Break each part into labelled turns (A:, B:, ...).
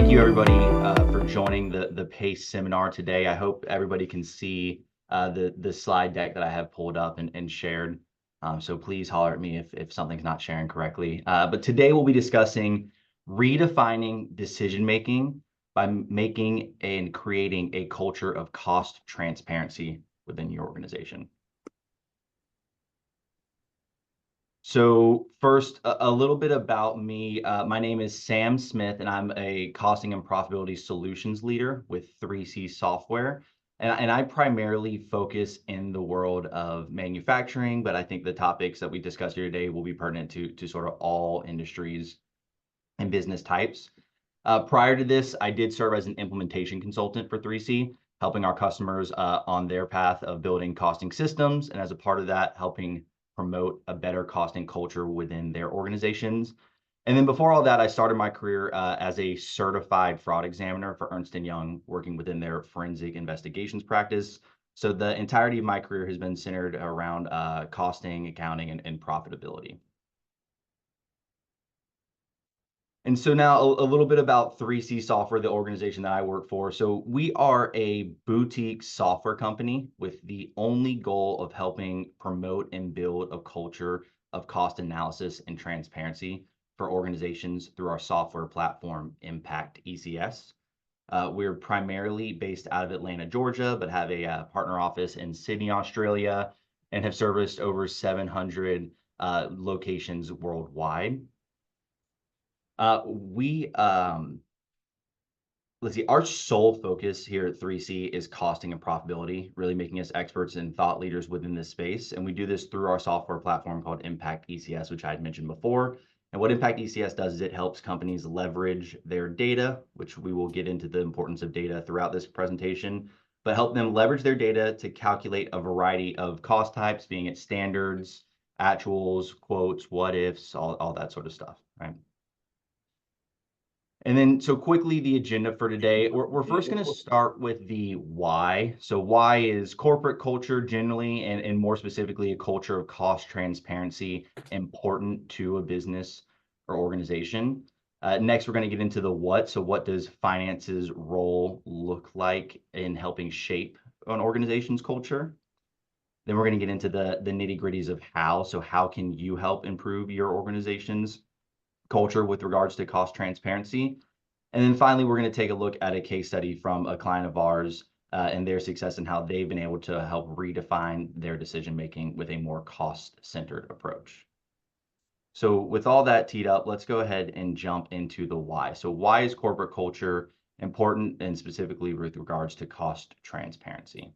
A: thank you everybody for joining the PACE seminar today. I hope everybody can see the slide deck that I have pulled up and shared. So please holler at me if something's not sharing correctly. But today we'll be discussing redefining decision-making by making and creating a culture of cost transparency within your organization. So first, a little bit about me. My name is Sam Smith, and I'm a costing and profitability solutions leader with 3C Software. And I primarily focus in the world of manufacturing, but I think the topics that we discuss here today will be pertinent to sort of all industries and business types. Prior to this, I did serve as an implementation consultant for 3C, helping our customers on their path of building costing systems, and as a part of that, helping promote a better costing culture within their organizations. And then before all that, I started my career as a certified fraud examiner for Ernst & Young, working within their forensic investigations practice. So the entirety of my career has been centered around costing, accounting, and profitability. And so now a little bit about 3C Software, the organization that I work for. So we are a boutique software company with the only goal of helping promote and build a culture of cost analysis and transparency for organizations through our software platform, Impact ECS. We're primarily based out of Atlanta, Georgia, but have a partner office in Sydney, Australia, and have serviced over 700 locations worldwide. Let's see, our sole focus here at 3C is costing and profitability, really making us experts and thought leaders within this space. And we do this through our software platform called Impact ECS, which I had mentioned before. And what Impact ECS does is it helps companies leverage their data, which we will get into the importance of data throughout this presentation, but help them leverage their data to calculate a variety of cost types, being it standards, actuals, quotes, what ifs, all that sort of stuff, right? And then, so quickly, the agenda for today, we're first going to start with the why. So why is corporate culture generally, and more specifically, a culture of cost transparency important to a business or organization? Next, we're going to get into the what. So what does finance's role look like in helping shape an organization's culture? Then we're going to get into the nitty-gritties of how. So how can you help improve your organization's culture with regards to cost transparency? And then finally, we're going to take a look at a case study from a client of ours and their success and how they've been able to help redefine their decision-making with a more cost-centered approach. So with all that teed up, let's go ahead and jump into the why. So why is corporate culture important, and specifically with regards to cost transparency?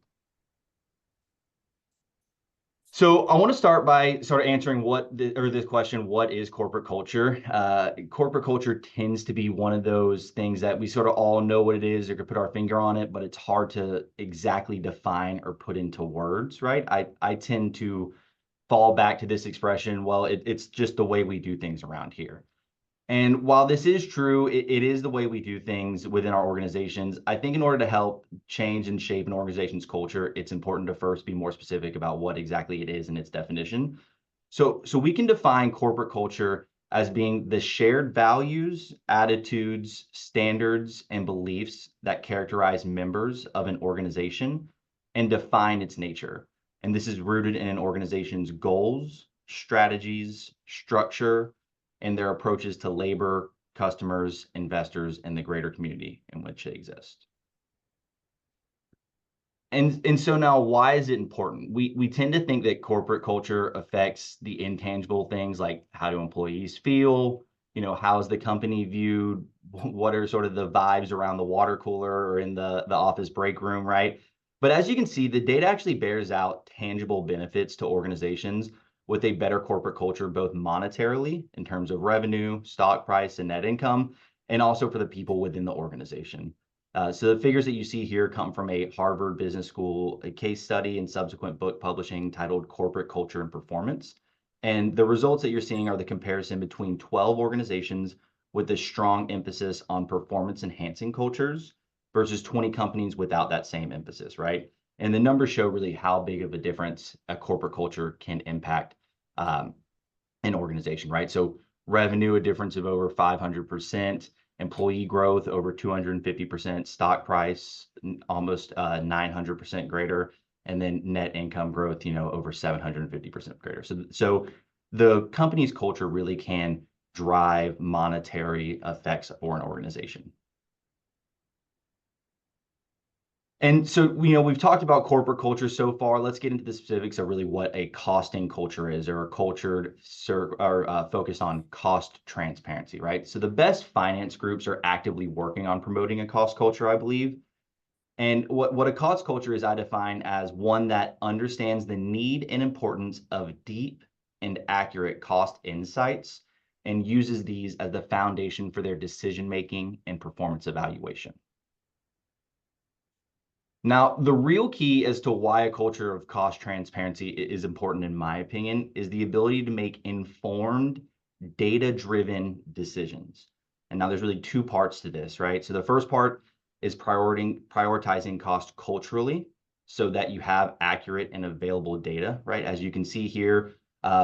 A: So I want to start by sort of answering this question, what is corporate culture? Corporate culture tends to be one of those things that we sort of all know what it is, or could put our finger on it, but it's hard to exactly define or put into words, right? I tend to fall back to this expression, well, it's just the way we do things around here. And while this is true, it is the way we do things within our organizations. I think in order to help change and shape an organization's culture, it's important to first be more specific about what exactly it is and its definition. So we can define corporate culture as being the shared values, attitudes, standards, and beliefs that characterize members of an organization and define its nature. And this is rooted in an organization's goals, strategies, structure, and their approaches to labor, customers, investors, and the greater community in which they exist. And so now, why is it important? We tend to think that corporate culture affects the intangible things like how do employees feel, how is the company viewed, what are sort of the vibes around the water cooler or in the office break room, right? But as you can see, the data actually bears out tangible benefits to organizations with a better corporate culture, both monetarily in terms of revenue, stock price, and net income, and also for the people within the organization. So the figures that you see here come from a Harvard Business School a case study and subsequent book publishing titled Corporate Culture and Performance. And the results that you're seeing are the comparison between 12 organizations with a strong emphasis on performance enhancing cultures versus 20 companies without that same emphasis, right? And the numbers show really how big of a difference a corporate culture can impact an organization, right? So revenue, a difference of over 500%, employee growth over 250%, stock price almost 900% greater, and then net income growth, over 750% greater. So the company's culture really can drive monetary effects for an organization. And so, we've talked about corporate culture so far. Let's get into the specifics of really what a costing culture is, or a culture focused on cost transparency, right? So the best finance groups are actively working on promoting a cost culture, I believe. And what a cost culture is, I define as one that understands the need and importance of deep and accurate cost insights and uses these as the foundation for their decision making and performance evaluation. Now, the real key as to why a culture of cost transparency is important, in my opinion, is the ability to make informed, data-driven decisions. And now there's really two parts to this, right? So the first part is prioritizing cost culturally so that you have accurate and available data, right? As you can see here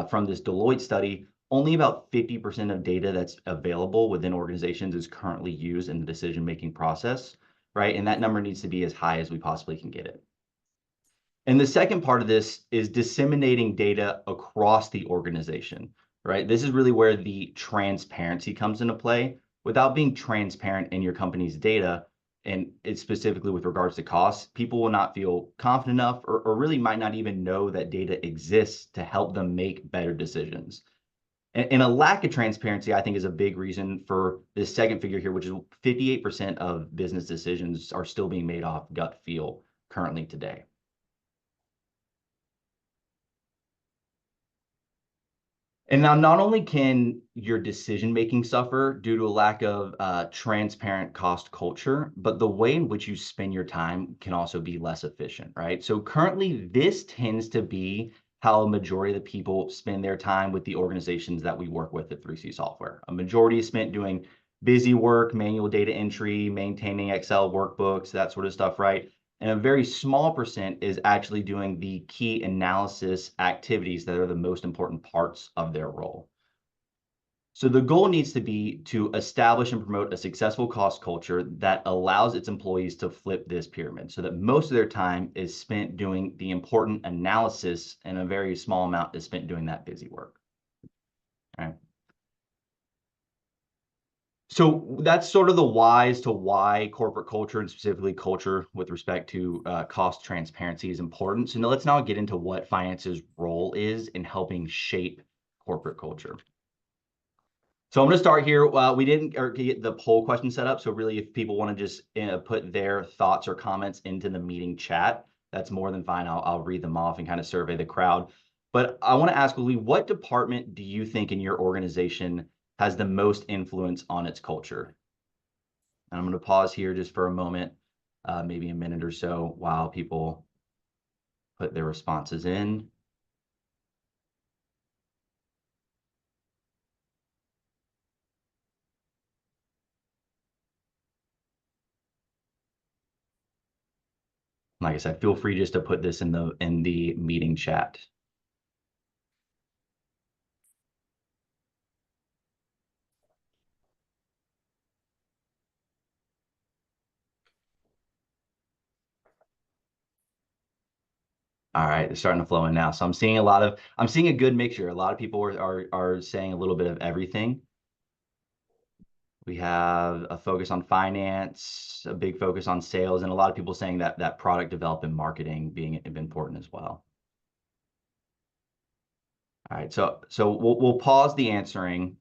A: from this Deloitte study, only about 50% of data that's available within organizations is currently used in the decision-making process, right? And that number needs to be as high as we possibly can get it. And the second part of this is disseminating data across the organization, right? This is really where the transparency comes into play. Without being transparent in your company's data, and it's specifically with regards to costs, people will not feel confident enough or really might not even know that data exists to help them make better decisions. And a lack of transparency, I think, is a big reason for this second figure here, which is 58% of business decisions are still being made off gut feel currently today. And now, not only can your decision making suffer due to a lack of transparent cost culture, but the way in which you spend your time can also be less efficient, right? So currently, this tends to be how a majority of the people spend their time with the organizations that we work with at 3C Software. A majority is spent doing busy work, manual data entry, maintaining Excel workbooks, that sort of stuff, right? And a very small percent is actually doing the key analysis activities that are the most important parts of their role. So the goal needs to be to establish and promote a successful cost culture that allows its employees to flip this pyramid so that most of their time is spent doing the important analysis and a very small amount is spent doing that busy work. All right. So that's sort of the why as to why corporate culture, and specifically culture with respect to cost transparency, is important. So now let's get into what finance's role is in helping shape corporate culture. So I'm going to start here. We didn't get the poll question set up. So really, if people want to just put their thoughts or comments into the meeting chat, that's more than fine. I'll read them off and kind of survey the crowd. But I want to ask, Lee, what department do you think in your organization has the most influence on its culture? And I'm going to pause here just for a moment, maybe a minute or so, while people put their responses in. Like I said, feel free just to put this in the meeting chat. All right, they're starting to flow in now. So I'm seeing a good mixture. A lot of people are saying a little bit of everything. We have a focus on finance, a big focus on sales, and a lot of people saying that product development, marketing being important as well. All right, so we'll pause the answering.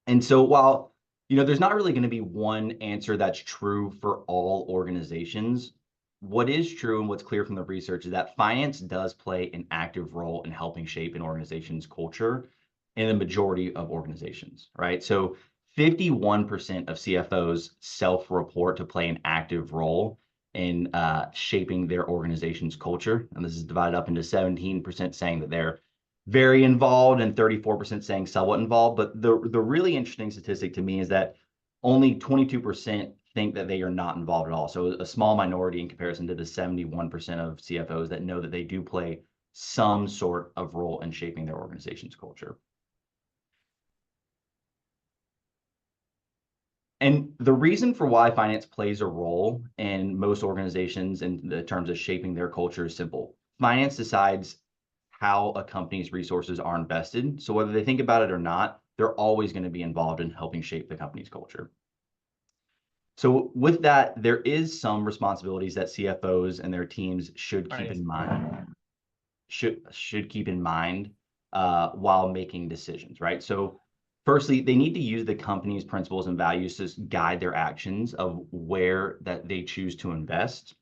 A: And so while there's not really going to be one answer that's true for all organizations, what is true and what's clear from the research is that finance does play an active role in helping shape an organization's culture in the majority of organizations, right? So 51% of CFOs self-report to play an active role in shaping their organization's culture. And this is divided up into 17% saying that they're very involved and 34% saying somewhat involved. But the really interesting statistic to me is that only 22% think that they are not involved at all. So a small minority in comparison to the 71% of CFOs that know that they do play some sort of role in shaping their organization's culture. And the reason for why finance plays a role in most organizations in the terms of shaping their culture is simple. Finance decides how a company's resources are invested. So whether they think about it or not, they're always going to be involved in helping shape the company's culture. So with that, there is some responsibilities that CFOs and their teams should keep in mind, should keep in mind while making decisions, right? So firstly, they need to use the company's principles and values to guide their actions of where that they choose to invest.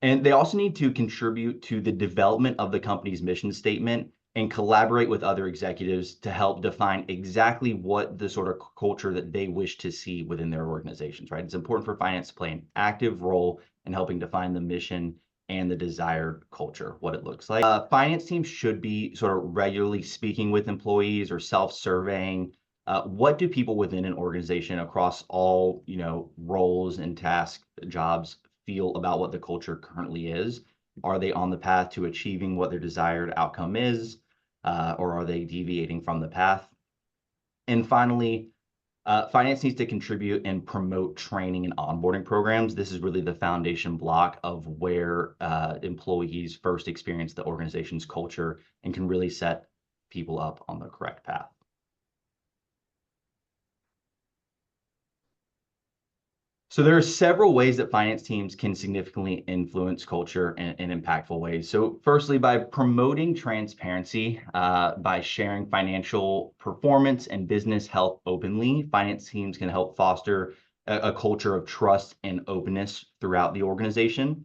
A: And they also need to contribute to the development of the company's mission statement and collaborate with other executives to help define exactly what the sort of culture that they wish to see within their organizations, right? It's important for finance to play an active role in helping define the mission and the desired culture, what it looks like. Finance teams should be sort of regularly speaking with employees or self-surveying. What do people within an organization across all, roles and task jobs feel about what the culture currently is? Are they on the path to achieving what their desired outcome is, or are they deviating from the path? And finally, finance needs to contribute and promote training and onboarding programs. This is really the foundation block of where employees first experience the organization's culture and can really set people up on the correct path. So there are several ways that finance teams can significantly influence culture in impactful ways. So firstly, by promoting transparency, by sharing financial performance and business health openly, finance teams can help foster a culture of trust and openness throughout the organization.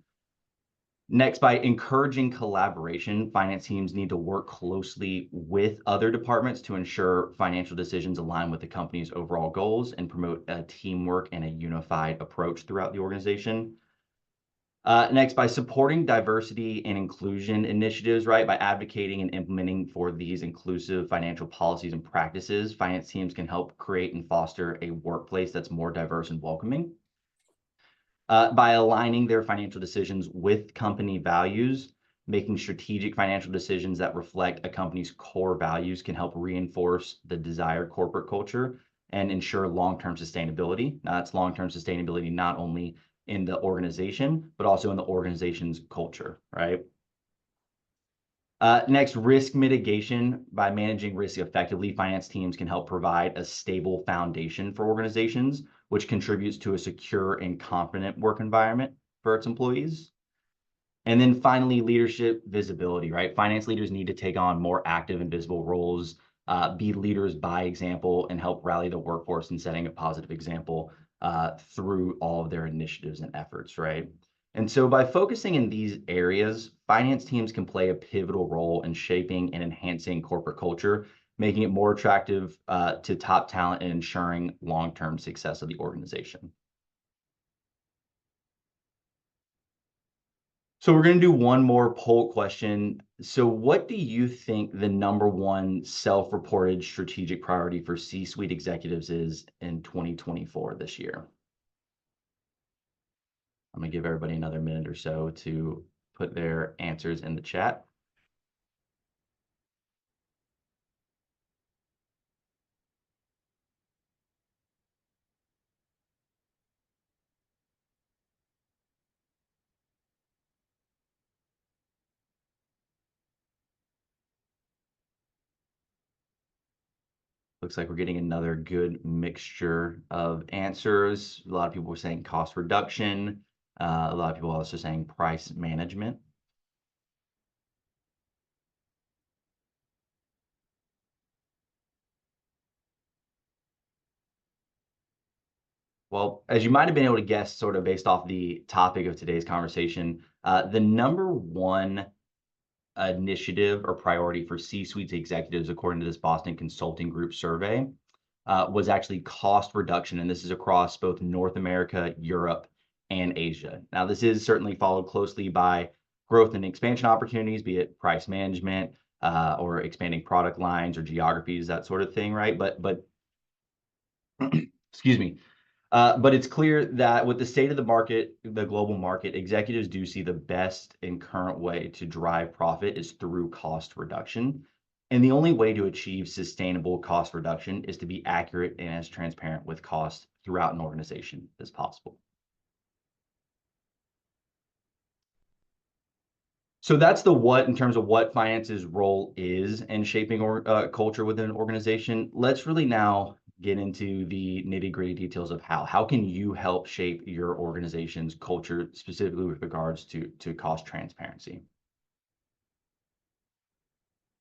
A: Next, by encouraging collaboration, finance teams need to work closely with other departments to ensure financial decisions align with the company's overall goals and promote a teamwork and a unified approach throughout the organization. Next, by supporting diversity and inclusion initiatives, right? By advocating and implementing for these inclusive financial policies and practices, finance teams can help create and foster a workplace that's more diverse and welcoming. By aligning their financial decisions with company values, making strategic financial decisions that reflect a company's core values can help reinforce the desired corporate culture and ensure long-term sustainability. Now, that's long-term sustainability not only in the organization, but also in the organization's culture, right? Next, risk mitigation. By managing risk effectively, finance teams can help provide a stable foundation for organizations, which contributes to a secure and confident work environment for its employees. And then finally, leadership visibility, right? Finance leaders need to take on more active and visible roles, be leaders by example, and help rally the workforce in setting a positive example through all of their initiatives and efforts, right? And so by focusing in these areas, finance teams can play a pivotal role in shaping and enhancing corporate culture, making it more attractive to top talent and ensuring long-term success of the organization. So we're going to do one more poll question. So what do you think the number one self-reported strategic priority for C-suite executives is in 2024 this year? I'm going to give everybody another minute or so to put their answers in the chat. Looks like we're getting another good mixture of answers. A lot of people were saying cost reduction. A lot of people also saying price management. Well, as you might have been able to guess, sort of based off the topic of today's conversation, the number one initiative or priority for C-suite executives, according to this Boston Consulting Group survey, was actually cost reduction. And this is across both North America, Europe, and Asia. Now, this is certainly followed closely by growth and expansion opportunities, be it price management or expanding product lines or geographies, that sort of thing, right? But excuse me. But it's clear that with the state of the market, the global market, executives do see the best and current way to drive profit is through cost reduction. And the only way to achieve sustainable cost reduction is to be accurate and as transparent with cost throughout an organization as possible. So that's the what in terms of what finance's role is in shaping culture within an organization. Let's really now get into the nitty-gritty details of how. How can you help shape your organization's culture, specifically with regards to cost transparency?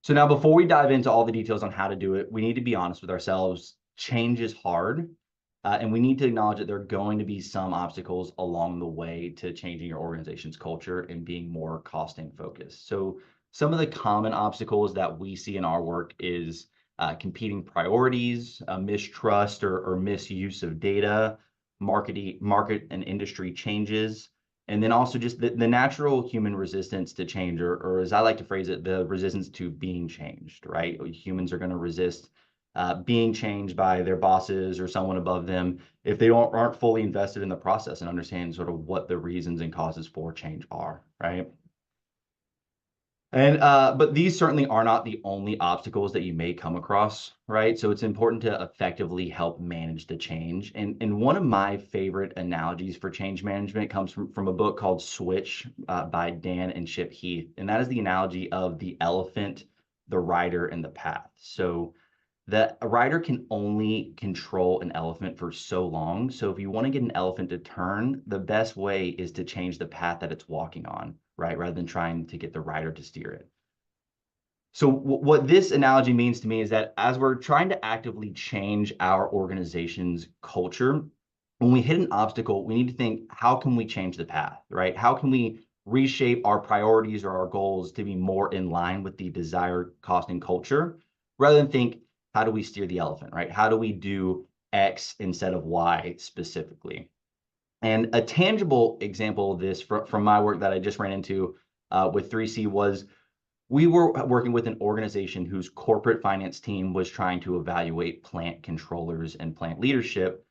A: So now, before we dive into all the details on how to do it, we need to be honest with ourselves. Change is hard, and we need to acknowledge that there are going to be some obstacles along the way to changing your organization's culture and being more costing focused. So some of the common obstacles that we see in our work is competing priorities, mistrust or misuse of data, market and industry changes, and then also just the natural human resistance to change, or as I like to phrase it, the resistance to being changed, right? Humans are going to resist being changed by their bosses or someone above them if they aren't fully invested in the process and understand sort of what the reasons and causes for change are, right? And but these certainly are not the only obstacles that you may come across, right? So it's important to effectively help manage the change. And one of my favorite analogies for change management comes from a book called Switch by Dan and Chip Heath. And that is the analogy of the elephant, the rider, and the path. So a rider can only control an elephant for so long. So if you want to get an elephant to turn, the best way is to change the path that it's walking on, right? Rather than trying to get the rider to steer it. So what this analogy means to me is that as we're trying to actively change our organization's culture, when we hit an obstacle, we need to think, how can we change the path, right? How can we reshape our priorities or our goals to be more in line with the desired cost and culture, rather than think, how do we steer the elephant, right? How do we do X instead of Y specifically? And a tangible example of this from my work that I just ran into with 3C was we were working with an organization whose corporate finance team was trying to evaluate plant controllers and plant leadership,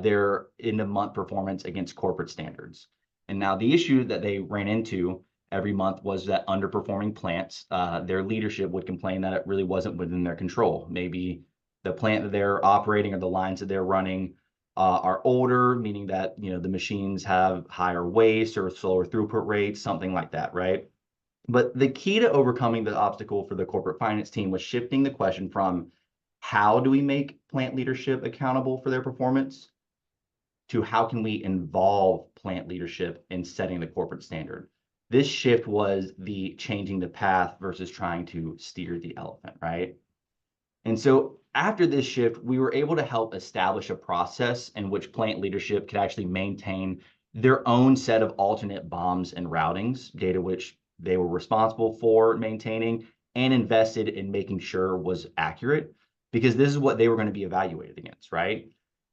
A: their end-of-month performance against corporate standards. And now the issue that they ran into every month was that underperforming plants, their leadership would complain that it really wasn't within their control. Maybe the plant that they're operating or the lines that they're running are older, meaning that the machines have higher waste or slower throughput rates, something like that, right? But the key to overcoming the obstacle for the corporate finance team was shifting the question from how do we make plant leadership accountable for their performance to how can we involve plant leadership in setting the corporate standard. This shift was the changing the path versus trying to steer the elephant, right? And so after this shift, we were able to help establish a process in which plant leadership could actually maintain their own set of alternate bombs and routings, data which they were responsible for maintaining and invested in making sure was accurate, because this is what they were going to be evaluated against, right?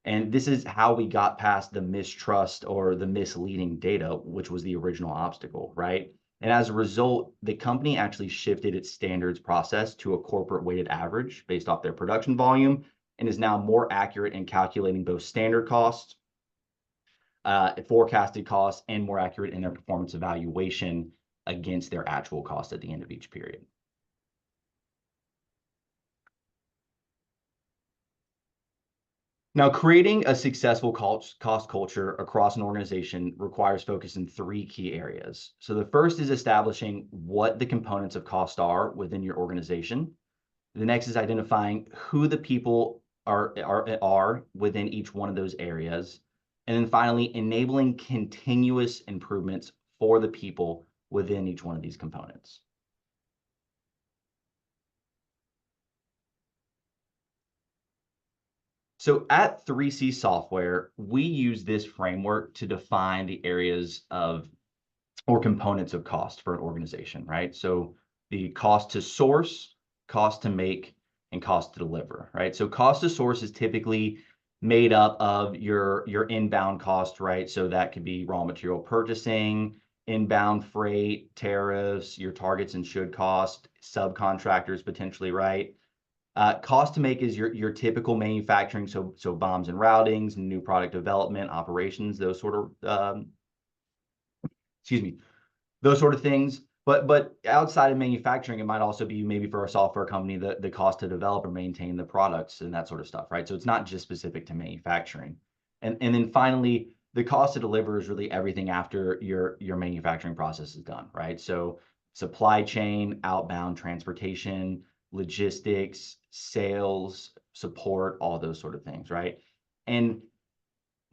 A: And this is how we got past the mistrust or the misleading data, which was the original obstacle, right? And as a result, the company actually shifted its standards process to a corporate weighted average based off their production volume and is now more accurate in calculating both standard costs, forecasted costs, and more accurate in their performance evaluation against their actual cost at the end of each period. Now, creating a successful cost culture across an organization requires focus in three key areas. So the first is establishing what the components of cost are within your organization. The next is identifying who the people are within each one of those areas. And then finally, enabling continuous improvements for the people within each one of these components. So at 3C Software, we use this framework to define the areas of or components of cost for an organization, right? So the cost to source, cost to make, and cost to deliver, right? So cost to source is typically made up of your inbound cost, right? So that could be raw material purchasing, inbound freight, tariffs, your targets and should cost, subcontractors potentially, right? Cost to make is your typical manufacturing, so bombs and routings, new product development, operations, those sort of excuse me, those sort of things. But outside of manufacturing, it might also be maybe for a software company, the cost to develop or maintain the products and that sort of stuff, right? So it's not just specific to manufacturing. And then finally, the cost to deliver is really everything after your manufacturing process is done, right? So supply chain, outbound transportation, logistics, sales, support, all those sort of things, right? And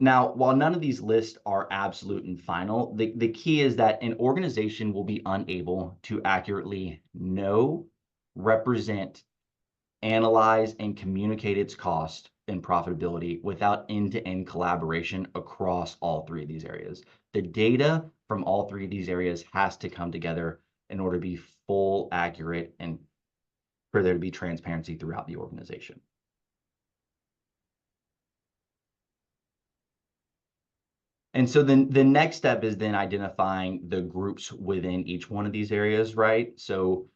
A: now, while none of these lists are absolute and final, the key is that an organization will be unable to accurately know, represent, analyze, and communicate its cost and profitability without end-to-end collaboration across all three of these areas. The data from all three of these areas has to come together in order to be full, accurate, and for there to be transparency throughout the organization. And so then the next step is then identifying the groups within each one of these areas, right? So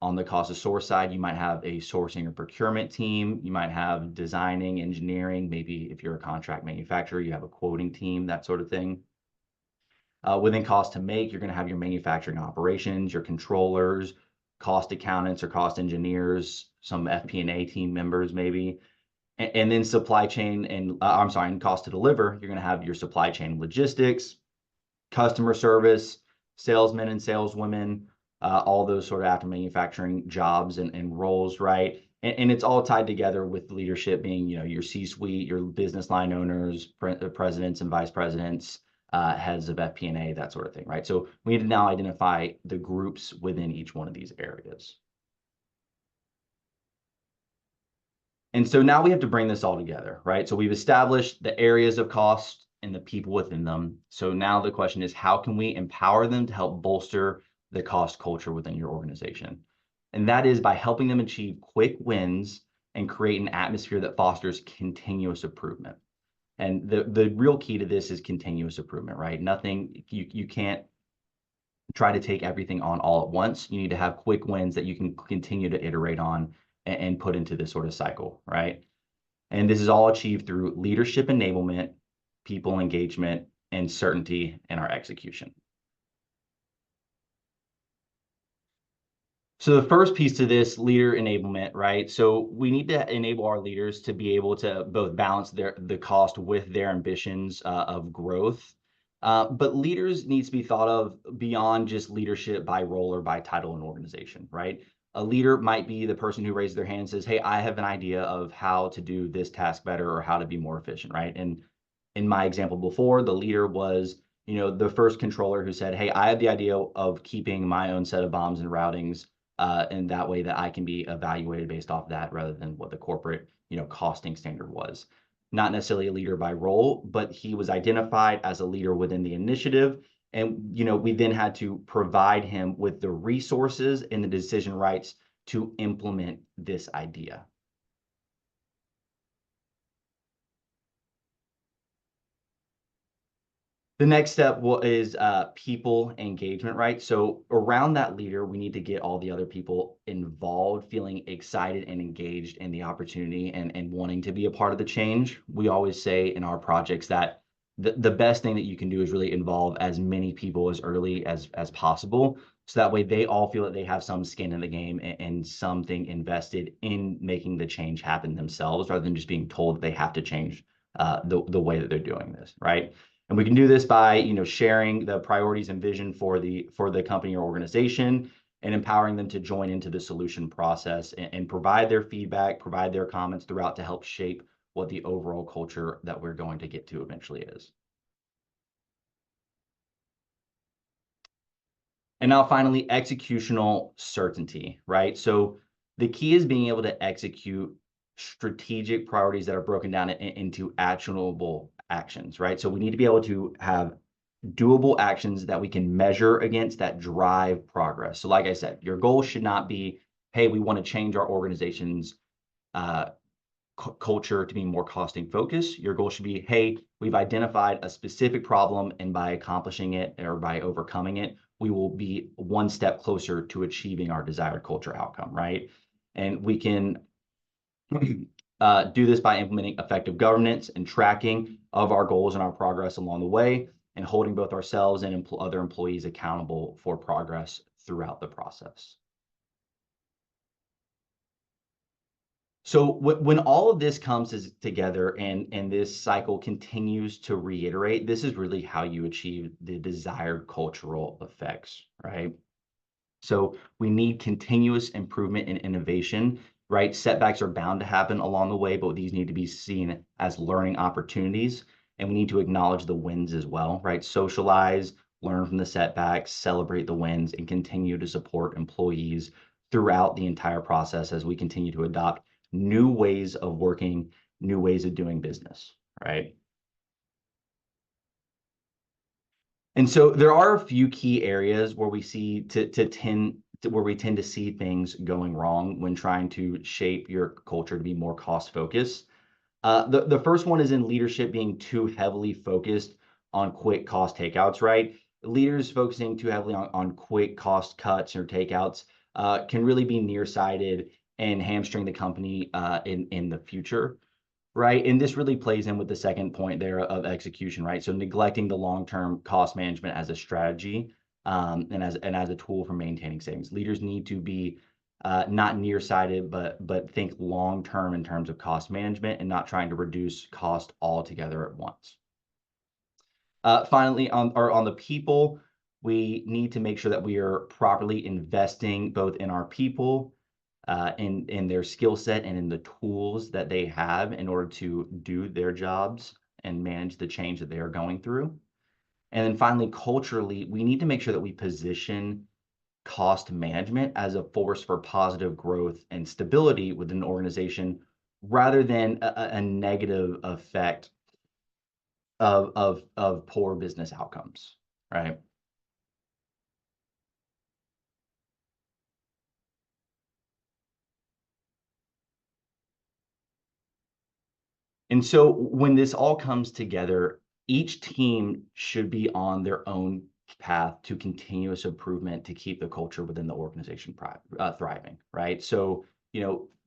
A: on the cost of source side, you might have a sourcing or procurement team. You might have designing, engineering. Maybe if you're a contract manufacturer, you have a quoting team, that sort of thing. Within cost to make, you're going to have your manufacturing operations, your controllers, cost accountants or cost engineers, some FP&A team members maybe. And then supply chain and I'm sorry, and cost to deliver, you're going to have your supply chain logistics, customer service, salesmen and saleswomen, all those sort of after manufacturing jobs and roles, right? And it's all tied together with leadership being, your C-suite, your business line owners, presidents and vice presidents, heads of FP&A, that sort of thing, right? So we need to now identify the groups within each one of these areas. And so now we have to bring this all together, right? So we've established the areas of cost and the people within them. So now the question is, how can we empower them to help bolster the cost culture within your organization? And that is by helping them achieve quick wins and create an atmosphere that fosters continuous improvement. And the real key to this is continuous improvement, right? Nothing, you can't try to take everything on all at once. You need to have quick wins that you can continue to iterate on and put into this sort of cycle, right? And this is all achieved through leadership enablement, people engagement, and certainty in our execution. So the first piece to this, leader enablement, right? So we need to enable our leaders to be able to both balance the cost with their ambitions of growth. But leaders needs to be thought of beyond just leadership by role or by title in organization, right? A leader might be the person who raises their hand and says, hey, I have an idea of how to do this task better or how to be more efficient, right? And in my example before, the leader was, the first controller who said, hey, I have the idea of keeping my own set of bombs and routings and that way that I can be evaluated based off that rather than what the corporate, costing standard was. Not necessarily a leader by role, but he was identified as a leader within the initiative. And, we then had to provide him with the resources and the decision rights to implement this idea. The next step is people engagement, right? So around that leader, we need to get all the other people involved, feeling excited and engaged in the opportunity and wanting to be a part of the change. We always say in our projects that the best thing that you can do is really involve as many people as early as possible. So that way they all feel that they have some skin in the game and something invested in making the change happen themselves rather than just being told that they have to change the way that they're doing this, right? And we can do this by, sharing the priorities and vision for the company or organization and empowering them to join into the solution process and provide their feedback, provide their comments throughout to help shape what the overall culture that we're going to get to eventually is. And now finally, executional certainty, right? So the key is being able to execute strategic priorities that are broken down into actionable actions, right? So we need to be able to have doable actions that we can measure against that drive progress. So like I said, your goal should not be, hey, we want to change our organization's culture to be more costing focused. Your goal should be, hey, we've identified a specific problem and by accomplishing it or by overcoming it, we will be one step closer to achieving our desired culture outcome, right? And we can do this by implementing effective governance and tracking of our goals and our progress along the way and holding both ourselves and other employees accountable for progress throughout the process. So when all of this comes together and this cycle continues to reiterate, this is really how you achieve the desired cultural effects, right? So we need continuous improvement and innovation, right? Setbacks are bound to happen along the way, but these need to be seen as learning opportunities. And we need to acknowledge the wins as well, right? Socialize, learn from the setbacks, celebrate the wins, and continue to support employees throughout the entire process as we continue to adopt new ways of working, new ways of doing business, right? And so there are a few key areas where we see where we tend to see things going wrong when trying to shape your culture to be more cost focused. The first one is in leadership being too heavily focused on quick cost takeouts, right? Leaders focusing too heavily on quick cost cuts or takeouts can really be nearsighted and hamstring the company in the future. Right. And this really plays in with the second point there of execution, right? So neglecting the long-term cost management as a strategy and as a tool for maintaining savings. Leaders need to be not nearsighted, but think long-term in terms of cost management and not trying to reduce cost altogether at once. Finally, on the people, we need to make sure that we are properly investing both in our people in their skill set and in the tools that they have in order to do their jobs and manage the change that they are going through. And then finally, culturally, we need to make sure that we position cost management as a force for positive growth and stability within an organization rather than a negative effect of poor business outcomes, right? And so when this all comes together, each team should be on their own path to continuous improvement to keep the culture within the organization thriving, right? So,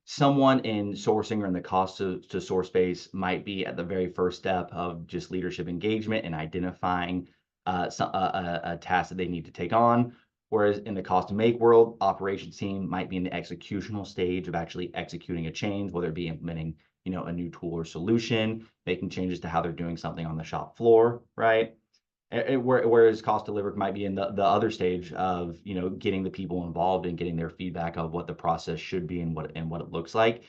A: someone in sourcing or in the cost to source space might be at the very first step of just leadership engagement and identifying a task that they need to take on. Whereas in the cost to make world, operations team might be in the executional stage of actually executing a change, whether it be implementing a new tool or solution, making changes to how they're doing something on the shop floor, right? Whereas cost delivered might be in the other stage of getting the people involved and getting their feedback of what the process should be and what it looks like.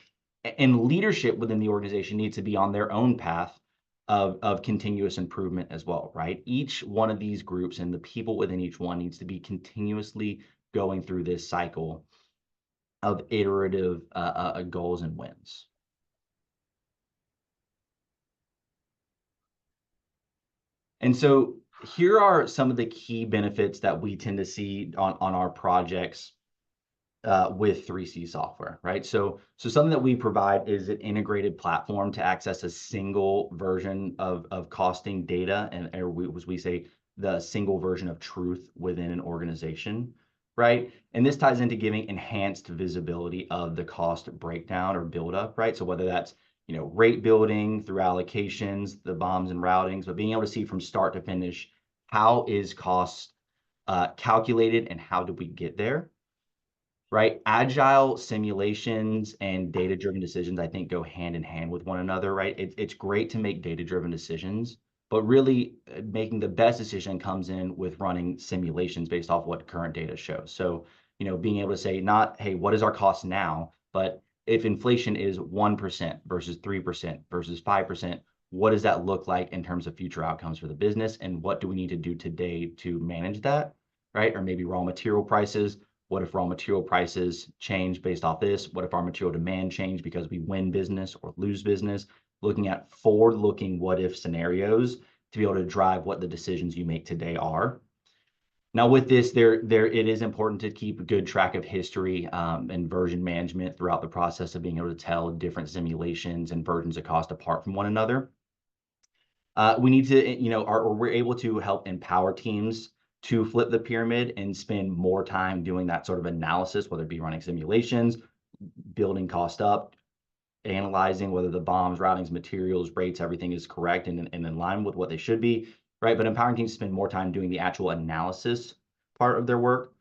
A: And leadership within the organization needs to be on their own path of continuous improvement as well, right? Each one of these groups and the people within each one needs to be continuously going through this cycle of iterative goals and wins. And so here are some of the key benefits that we tend to see on our projects with 3C software, right? So something that we provide is an integrated platform to access a single version of costing data, and as we say, the single version of truth within an organization, right? And this ties into giving enhanced visibility of the cost breakdown or buildup, right? So whether that's rate building through allocations, the bombs and routings, but being able to see from start to finish, how is cost calculated and how do we get there, right? Agile simulations and data-driven decisions, I think, go hand in hand with one another, right? It's great to make data-driven decisions, but really making the best decision comes in with running simulations based off what current data shows. So, being able to say not, hey, what is our cost now, but if inflation is 1% versus 3% versus 5%, what does that look like in terms of future outcomes for the business? And what do we need to do today to manage that, right? Or maybe raw material prices. What if raw material prices change based off this? What if our material demand change because we win business or lose business? Looking at forward-looking what-if scenarios to be able to drive what the decisions you make today are. Now, with this, it is important to keep a good track of history and version management throughout the process of being able to tell different simulations and versions of cost apart from one another. We need to, or we're able to help empower teams to flip the pyramid and spend more time doing that sort of analysis, whether it be running simulations, building cost up, analyzing whether the bombs, routings, materials, rates, everything is correct and in line with what they should be, right? But empowering teams to spend more time doing the actual analysis part of their work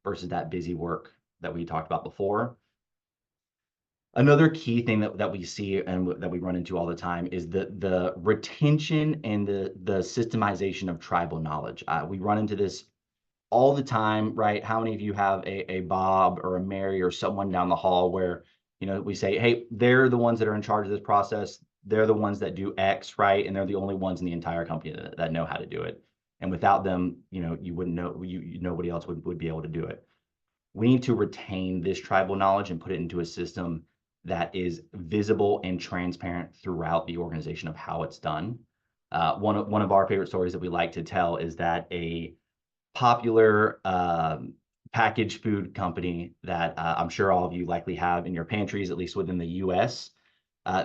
A: versus that busy work that we talked about before. Another key thing that we see and that we run into all the time is the retention and the systemization of tribal knowledge. We run into this all the time, right? How many of you have a Bob or a Mary or someone down the hall where, we say, hey, they're the ones that are in charge of this process. They're the ones that do X, right? And they're the only ones in the entire company that know how to do it. And without them, you wouldn't know, nobody else would be able to do it. We need to retain this tribal knowledge and put it into a system that is visible and transparent throughout the organization of how it's done. One of our favorite stories that we like to tell is that a popular packaged food company that I'm sure all of you likely have in your pantries, at least within the US.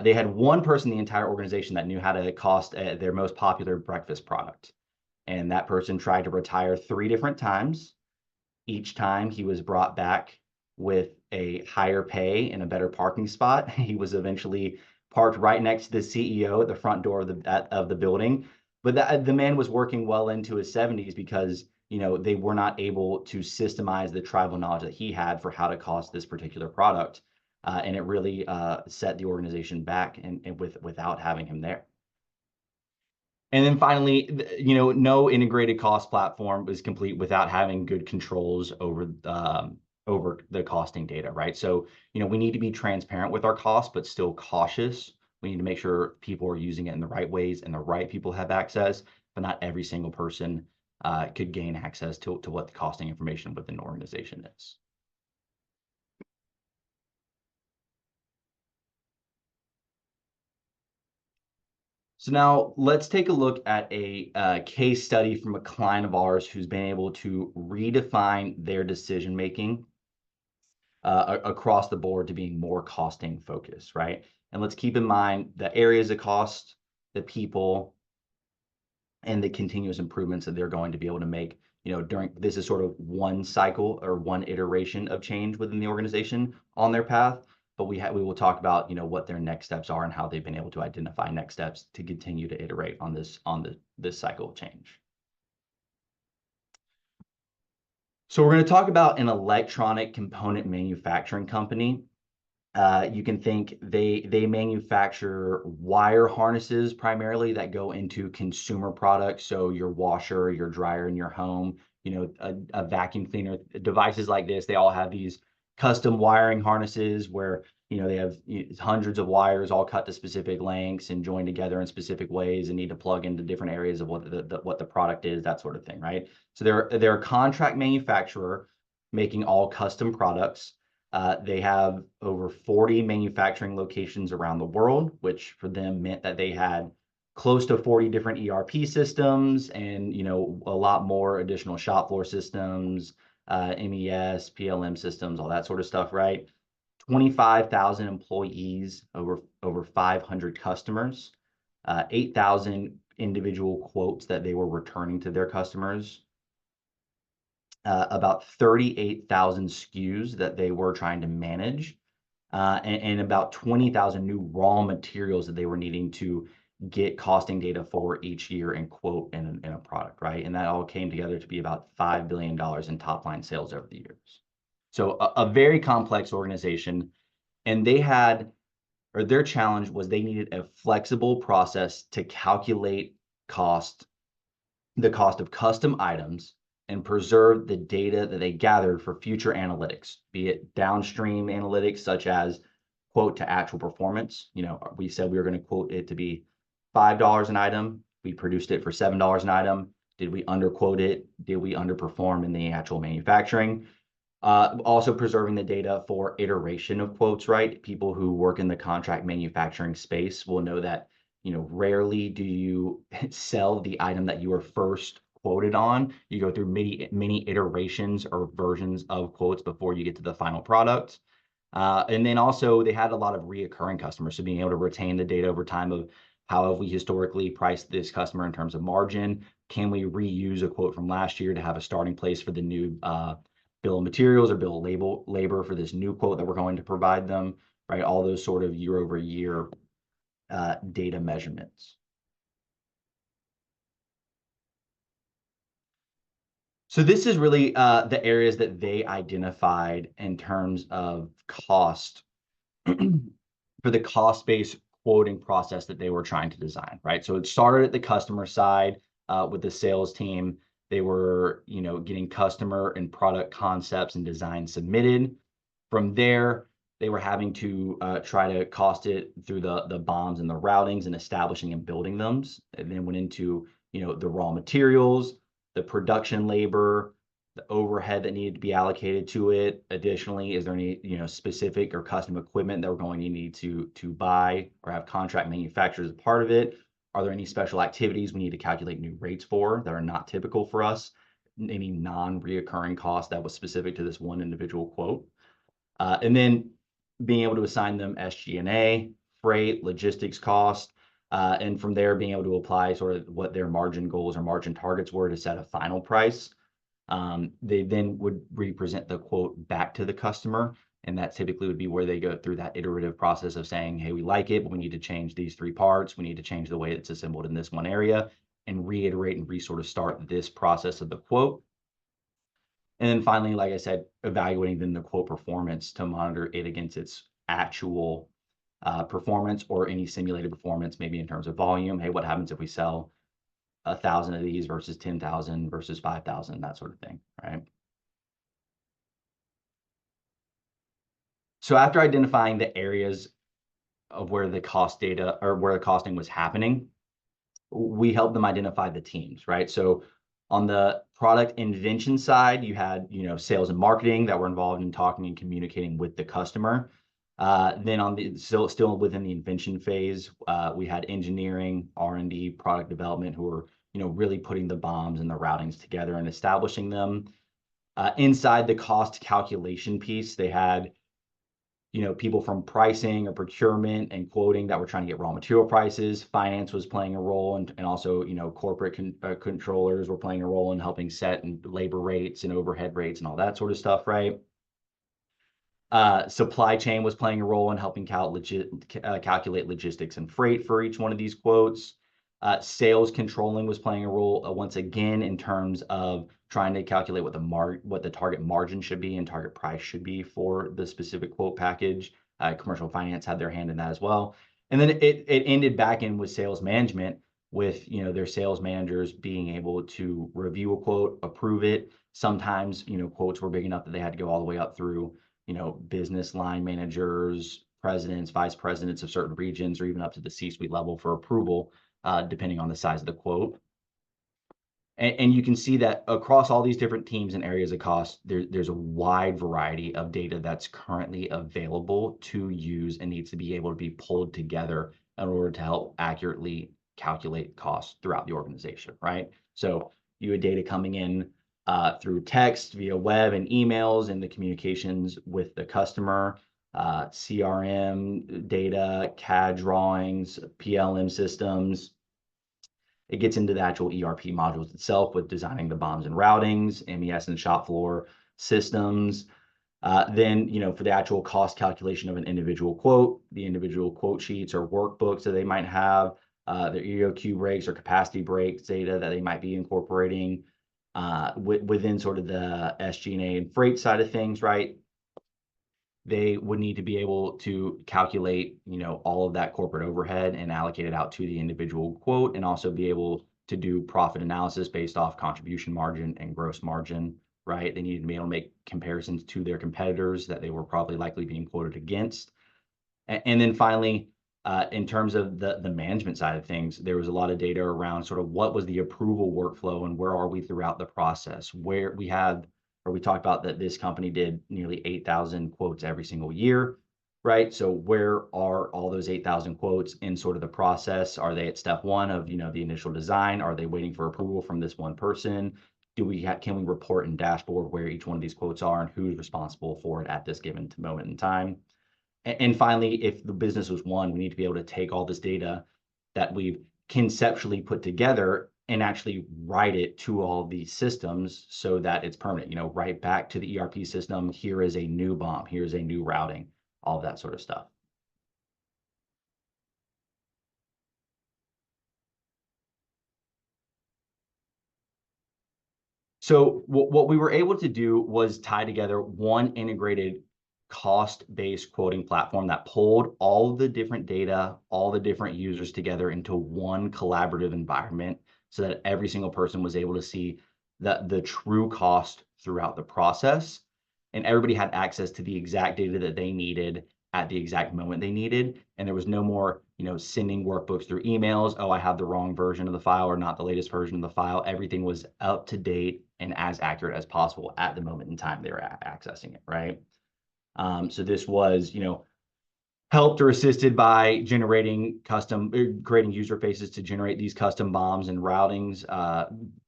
A: They had one person in the entire organization that knew how to cost their most popular breakfast product. And that person tried to retire 3 different times. Each time he was brought back with a higher pay and a better parking spot. He was eventually parked right next to the CEO at the front door of the building. But the man was working well into his 70s because they were not able to systemize the tribal knowledge that he had for how to cost this particular product, and it really set the organization back and without having him there. And then finally, no integrated cost platform is complete without having good controls over the costing data, right? So, we need to be transparent with our costs, but still cautious. We need to make sure people are using it in the right ways and the right people have access, but not every single person could gain access to what the costing information within an organization is. So now let's take a look at a case study from a client of ours who's been able to redefine their decision making across the board to being more costing focused, right? And let's keep in mind the areas of cost, the people, and the continuous improvements that they're going to be able to make. During this is sort of one cycle or one iteration of change within the organization on their path. But we will talk about what their next steps are and how they've been able to identify next steps to continue to iterate on this cycle of change. So we're going to talk about an electronic component manufacturing company. You can think they manufacture wire harnesses primarily that go into consumer products. So your washer, your dryer in your home, a vacuum cleaner, devices like this, they all have these custom wiring harnesses where they have hundreds of wires all cut to specific lengths and joined together in specific ways and need to plug into different areas of what the product is, that sort of thing, right? So they're a contract manufacturer making all custom products. They have over 40 manufacturing locations around the world, which for them meant that they had close to 40 different ERP systems and a lot more additional shop floor systems, MES, PLM systems, all that sort of stuff, right? 25,000 employees, over 500 customers, 8,000 individual quotes that they were returning to their customers, about 38,000 SKUs that they were trying to manage, and about 20,000 new raw materials that they were needing to get costing data for each year and quote in a product, right? And that all came together to be about $5 billion in top line sales over the years. So a very complex organization, and their challenge was they needed a flexible process to calculate the cost of custom items and preserve the data that they gathered for future analytics, be it downstream analytics such as quote to actual performance. We said we were going to quote it to be $5 an item. We produced it for $7 an item. Did we underquote it? Did we underperform in the actual manufacturing? Also preserving the data for iteration of quotes, right? People who work in the contract manufacturing space will know that, rarely do you sell the item that you were first quoted on. You go through many iterations or versions of quotes before you get to the final product. And then also they had a lot of reoccurring customers. So being able to retain the data over time of how have we historically priced this customer in terms of margin? Can we reuse a quote from last year to have a starting place for the new bill of materials or bill of labor for this new quote that we're going to provide them, right? All those sort of year over year data measurements. So this is really the areas that they identified in terms of cost for the cost-based quoting process that they were trying to design, right? So it started at the customer side with the sales team. They were, getting customer and product concepts and design submitted. From there, they were having to try to cost it through the bombs and the routings and establishing and building them. And then went into, the raw materials, the production labor, the overhead that needed to be allocated to it. Additionally, is there any, specific or custom equipment that we're going to need to buy or have contract manufacturers as part of it? Are there any special activities we need to calculate new rates for that are not typical for us? Any non-reoccurring cost that was specific to this one individual quote? And then being able to assign them SG&A, freight, logistics cost, and from there being able to apply sort of what their margin goals or margin targets were to set a final price. They then would represent the quote back to the customer, and that typically would be where they go through that iterative process of saying, hey, we like it, but we need to change these three parts. We need to change the way it's assembled in this one area, and reiterate and sort of start this process of the quote. And then finally, like I said, evaluating then the quote performance to monitor it against its actual performance or any simulated performance, maybe in terms of volume. Hey, what happens if we sell 1,000 of these versus 10,000 versus 5,000, that sort of thing, right? So after identifying the areas of where the cost data or where the costing was happening, we helped them identify the teams, right? So on the product invention side, you had, sales and marketing that were involved in talking and communicating with the customer. Then on the still within the invention phase, we had engineering, R&D, product development, who were, really putting the bombs and the routings together and establishing them. Inside the cost calculation piece, they had, people from pricing or procurement and quoting that were trying to get raw material prices. Finance was playing a role, and also, corporate controllers were playing a role in helping set and labor rates and overhead rates and all that sort of stuff, right? Supply chain was playing a role in helping calculate logistics and freight for each one of these quotes. Sales controlling was playing a role once again in terms of trying to calculate what the target margin should be and target price should be for the specific quote package. Commercial finance had their hand in that as well. And then it ended back in with sales management, with their sales managers being able to review a quote, approve it. Sometimes quotes were big enough that they had to go all the way up through business line managers, presidents, vice presidents of certain regions, or even up to the C-suite level for approval, depending on the size of the quote. And you can see that across all these different teams and areas of cost, there's a wide variety of data that's currently available to use and needs to be able to be pulled together in order to help accurately calculate costs throughout the organization, right? So you had data coming in through text, via web and emails, and the communications with the customer, CRM data, CAD drawings, PLM systems. It gets into the actual ERP modules itself with designing the bombs and routings, MES and shop floor systems. Then, for the actual cost calculation of an individual quote, the individual quote sheets or workbooks that they might have, their EOQ breaks or capacity breaks data that they might be incorporating within sort of the SG&A and freight side of things, right? They would need to be able to calculate, all of that corporate overhead and allocate it out to the individual quote, and also be able to do profit analysis based off contribution margin and gross margin, right? They needed to be able to make comparisons to their competitors that they were probably likely being quoted against. And then finally, in terms of the management side of things, there was a lot of data around sort of what was the approval workflow and where are we throughout the process. Where we had, or we talked about that this company did nearly 8,000 quotes every single year, right? So where are all those 8,000 quotes in sort of the process? Are they at step one of, the initial design? Are they waiting for approval from this one person? Can we report and dashboard where each one of these quotes are and who's responsible for it at this given moment in time? And finally, if the business was won, we need to be able to take all this data that we've conceptually put together and actually write it to all these systems so that it's permanent, right back to the ERP system. Here is a new bomb, here's a new routing, all of that sort of stuff. So what we were able to do was tie together one integrated cost-based quoting platform that pulled all of the different data, all the different users together into one collaborative environment so that every single person was able to see the true cost throughout the process. And everybody had access to the exact data that they needed at the exact moment they needed. And there was no more, sending workbooks through emails. Oh, I have the wrong version of the file or not the latest version of the file. Everything was up to date and as accurate as possible at the moment in time they were accessing it, right? So this was, helped or assisted by generating creating user faces to generate these custom bombs and routings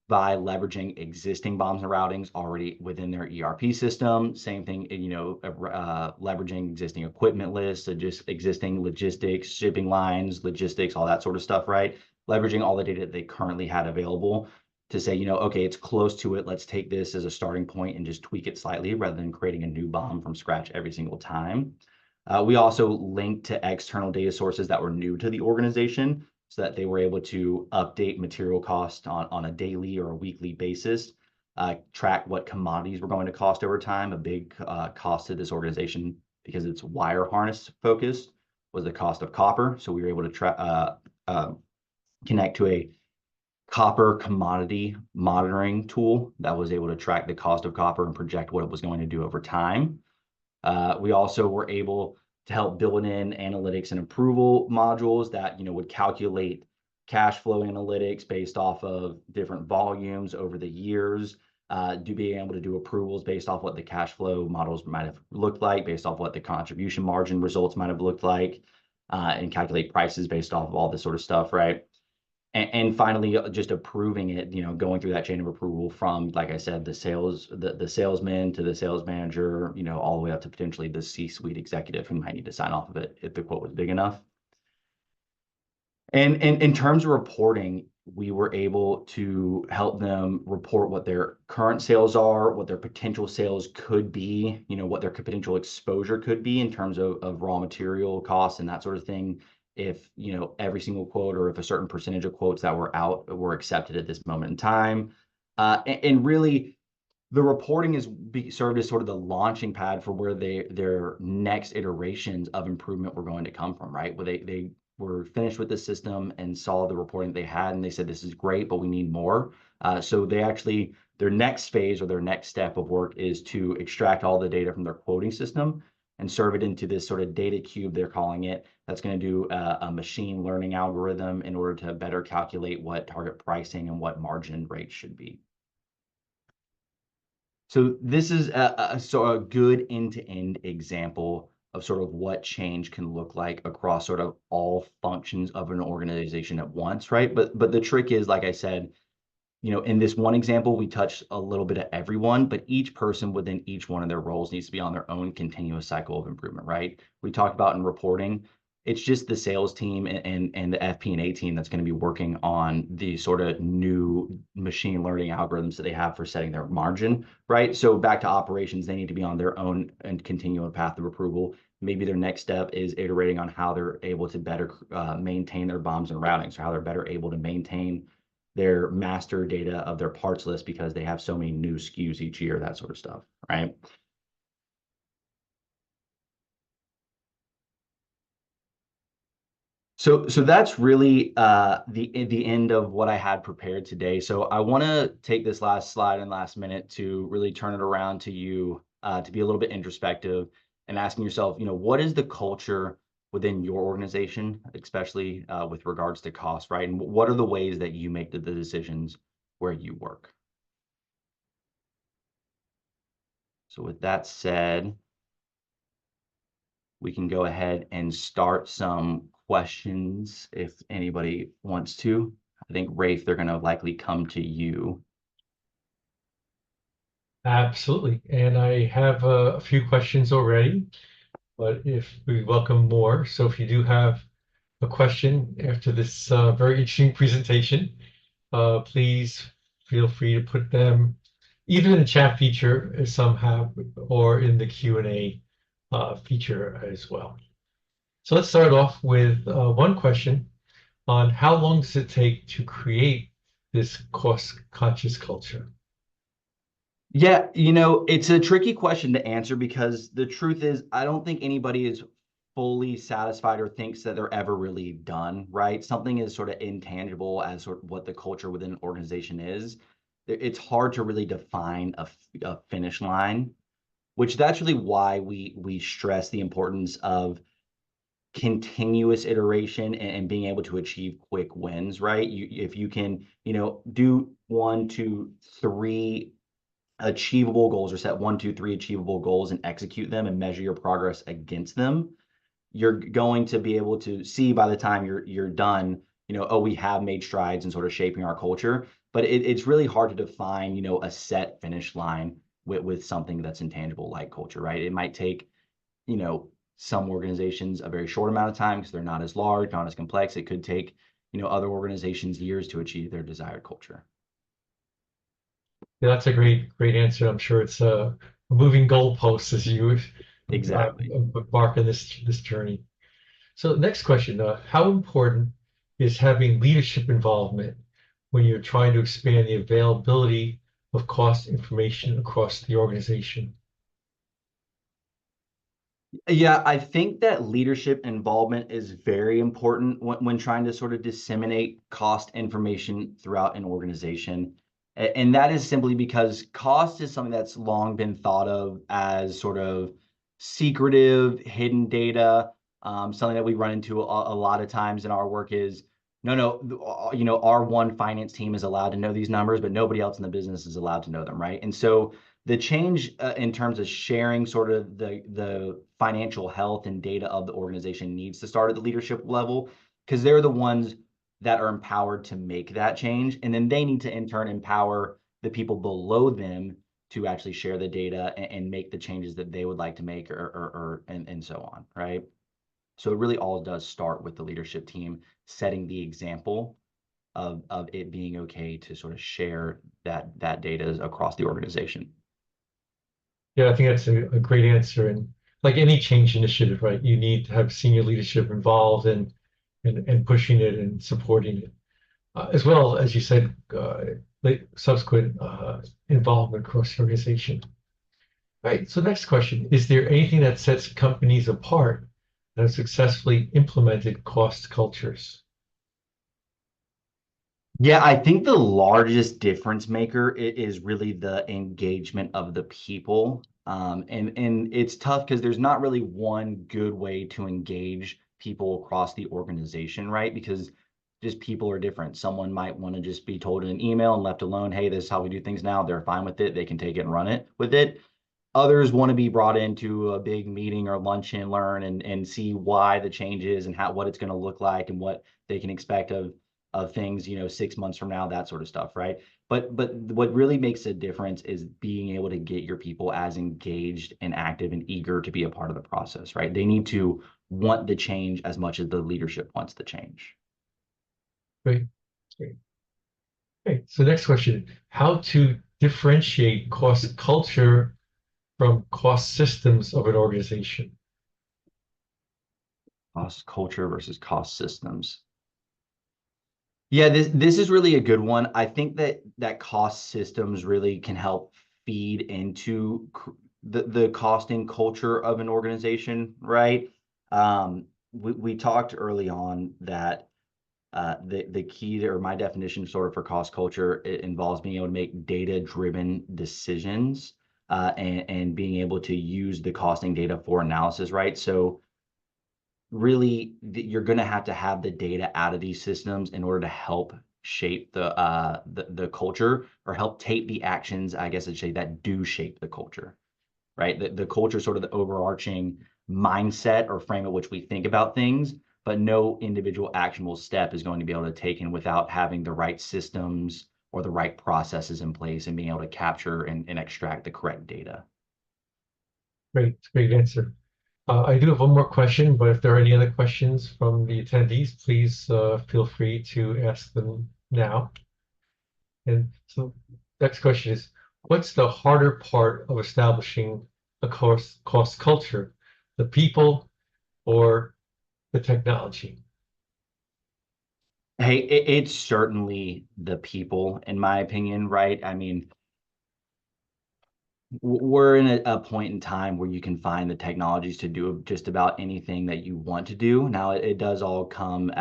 A: by leveraging existing bombs and routings already within their ERP system. Same thing, leveraging existing equipment lists, just existing logistics, shipping lines, logistics, all that sort of stuff, right? Leveraging all the data that they currently had available to say, okay, it's close to it. Let's take this as a starting point and just tweak it slightly rather than creating a new bomb from scratch every single time. We also linked to external data sources that were new to the organization so that they were able to update material cost on a daily or a weekly basis, track what commodities were going to cost over time. A big cost to this organization, because it's wire harness focused, was the cost of copper. So we were able to connect to a copper commodity monitoring tool that was able to track the cost of copper and project what it was going to do over time. We also were able to help build in analytics and approval modules that would calculate cash flow analytics based off of different volumes over the years, being able to do approvals based off what the cash flow models might have looked like, based off what the contribution margin results might have looked like, and calculate prices based off of all this sort of stuff, right? And finally, just approving it, going through that chain of approval from, like I said, the salesman to the sales manager, all the way up to potentially the C-suite executive who might need to sign off of it if the quote was big enough. And in terms of reporting, we were able to help them report what their current sales are, what their potential sales could be, what their potential exposure could be in terms of raw material costs and that sort of thing. If, every single quote or if a certain percentage of quotes that were out were accepted at this moment in time. And really, the reporting served as sort of the launching pad for where their next iterations of improvement were going to come from, right? Where they were finished with the system and saw the reporting they had, and they said, this is great, but we need more. So their next phase or their next step of work is to extract all the data from their quoting system and serve it into this sort of data cube, they're calling it, that's going to do a machine learning algorithm in order to better calculate what target pricing and what margin rates should be. So this is a good end-to-end example of sort of what change can look like across sort of all functions of an organization at once, right? But the trick is, like I said, in this one example, we touched a little bit of everyone, but each person within each one of their roles needs to be on their own continuous cycle of improvement, right? We talked about in reporting, it's just the sales team and the FP&A team that's going to be working on the sort of new machine learning algorithms that they have for setting their margin, right? So back to operations, they need to be on their own and continual path of approval. Maybe their next step is iterating on how they're able to better maintain their bombs and routings, or how they're better able to maintain their master data of their parts list because they have so many new SKUs each year, that sort of stuff, right? So that's really the end of what I had prepared today. So I want to take this last slide and last minute to really turn it around to you to be a little bit introspective and asking yourself, what is the culture within your organization, especially with regards to cost, right? And what are the ways that you make the decisions where you work? So with that said, we can go ahead and start some questions if anybody wants to. I think, Rafe, they're going to likely come to you.
B: Absolutely. And I have a few questions already, but if we welcome more. So if you do have a question after this very interesting presentation, please feel free to put them either in the chat feature, as some have, or in the Q&A feature as well. So let's start off with one question on how long does it take to create this cost-conscious culture?
A: Yeah, it's a tricky question to answer because the truth is, I don't think anybody is fully satisfied or thinks that they're ever really done, right? Something is sort of intangible as sort of what the culture within an organization is. It's hard to really define a finish line, which that's really why we stress the importance of continuous iteration and being able to achieve quick wins, right? If you can, do 1, 2, 3 achievable goals, or set 1, 2, 3 achievable goals and execute them and measure your progress against them, you're going to be able to see by the time you're done, oh, we have made strides in sort of shaping our culture. But it's really hard to define, a set finish line with something that's intangible like culture, right? It might take, you know, some organizations a very short amount of time because they're not as large, not as complex. It could take, other organizations years to achieve their desired culture.
B: Yeah, that's a great answer. I'm sure it's a moving goalpost as you
A: Exactly.
B: embark on this journey. So next question, how important is having leadership involvement when you're trying to expand the availability of cost information across the organization?
A: Yeah, I think that leadership involvement is very important when trying to sort of disseminate cost information throughout an organization. And that is simply because cost is something that's long been thought of as sort of secretive, hidden data. Something that we run into a lot of times in our work is no, our one finance team is allowed to know these numbers, but nobody else in the business is allowed to know them, right? And so the change in terms of sharing sort of the financial health and data of the organization needs to start at the leadership level because they're the ones that are empowered to make that change, and then they need to in turn empower the people below them to actually share the data and make the changes that they would like to make or and so on, right? So it really all does start with the leadership team setting the example of it being okay to sort of share that data across the organization.
B: Yeah, I think that's a great answer. And like any change initiative, right, you need to have senior leadership involved and pushing it and supporting it, as well as you said, subsequent involvement across the organization. Right. So next question, is there anything that sets companies apart that have successfully implemented cost cultures?
A: Yeah, I think the largest difference maker is really the engagement of the people. And it's tough because there's not really one good way to engage people across the organization, right? Because just people are different. Someone might want to just be told in an email and left alone, hey, this is how we do things now. They're fine with it. They can take it and run it with it. Others want to be brought into a big meeting or lunch and learn and see why the change is and what it's going to look like and what they can expect of things, 6 months from now, that sort of stuff, right? But what really makes a difference is being able to get your people as engaged and active and eager to be a part of the process, right? They need to want the change as much as the leadership wants the change.
B: Great. Great. Great. So next question, how to differentiate cost culture from cost systems of an organization?
A: Cost culture versus cost systems. Yeah, this is really a good one. I think that cost systems really can help feed into the costing culture of an organization, right? We talked early on that the key to, or my definition sort of for cost culture, it involves being able to make data-driven decisions and being able to use the costing data for analysis, right? So really you're going to have the data out of these systems in order to help shape the culture or help take the actions, I guess I'd say, that do shape the culture, right? The culture is sort of the overarching mindset or frame at which we think about things, but no individual actionable step is going to be able to take in without having the right systems or the right processes in place and being able to capture and extract the correct data.
B: Great answer. I do have one more question, but if there are any other questions from the attendees, please feel free to ask them now. And so next question is, what's the harder part of establishing a cost culture, the people or the technology?
A: Hey, it's certainly the people, in my opinion, right? I mean, we're in a point in time where you can find the technologies to do just about anything that you want to do. Now, it does all come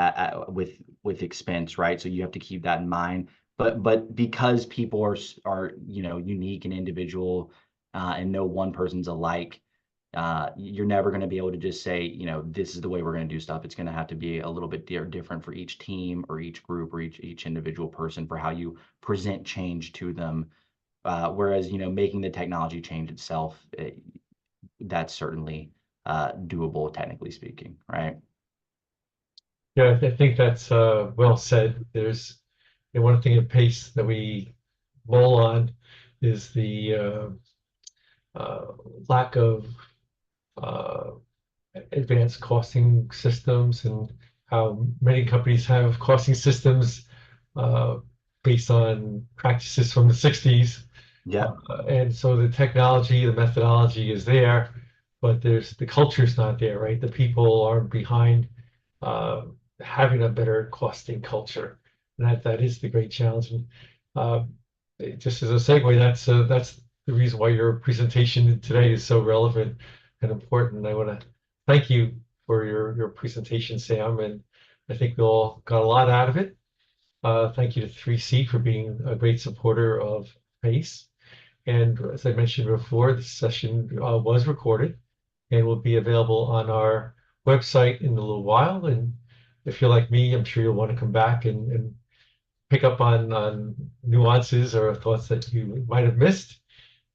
A: with expense, right? So you have to keep that in mind. But because people are unique and individual, and no one person's alike, you're never going to be able to just say, this is the way we're going to do stuff. It's going to have to be a little bit different for each team or each group or each individual person for how you present change to them. Whereas, making the technology change itself, that's certainly doable, technically speaking, right?
B: Yeah, I think that's well said. There's one thing at pace that we mull on is the uh, lack of uh, advanced costing systems and how many companies have costing systems uh, based on practices from the 60s.
A: Yeah.
B: And so the technology, the methodology is there, but the culture's not there, right? The people aren't behind uh, having a better costing culture. And that is the great challenge. And uh, just as a segue, that's the reason why your presentation today is so relevant and important. I want to thank you for your presentation, Sam, and I think we all got a lot out of it. Thank you to 3C for being a great supporter of PACE. And as I mentioned before, this session was recorded and will be available on our website in a little while. And if you're like me, I'm sure you'll want to come back and pick up on nuances or thoughts that you might have missed.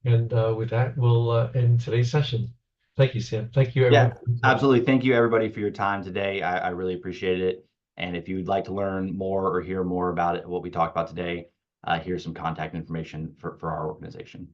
B: And with that, we'll end today's session. Thank you, Sam. Thank you, everyone.
A: Yeah, absolutely. Thank you, everybody, for your time today. I really appreciate it. And if you'd like to learn more or hear more about it, what we talked about today, here's some contact information for our organization.